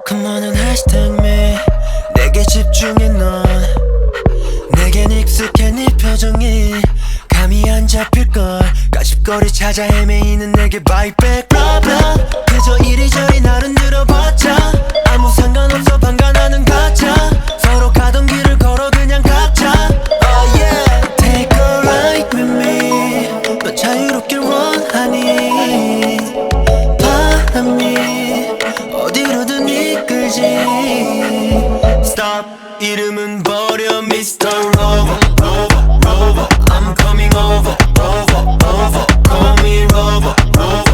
Come on and hashtag me. 내게 집중해 넌. 내겐 익숙해 네 표정이 감이 안 잡힐걸. 까짓거리 찾아 헤매이는 내게 bite back blah blah. 그저 이리저리 나를 늘어봤자 아무 상관없어 방관하는 가짜. 서로 가던 길을 걸어 그냥 각자. Oh yeah. Take a ride with me. 너 자유롭길 원하니 바람이 어디로든 이끌지. Stop. 이름은 버려 Mr. Rover Rover Rover I'm coming over over over Call me Rover Rover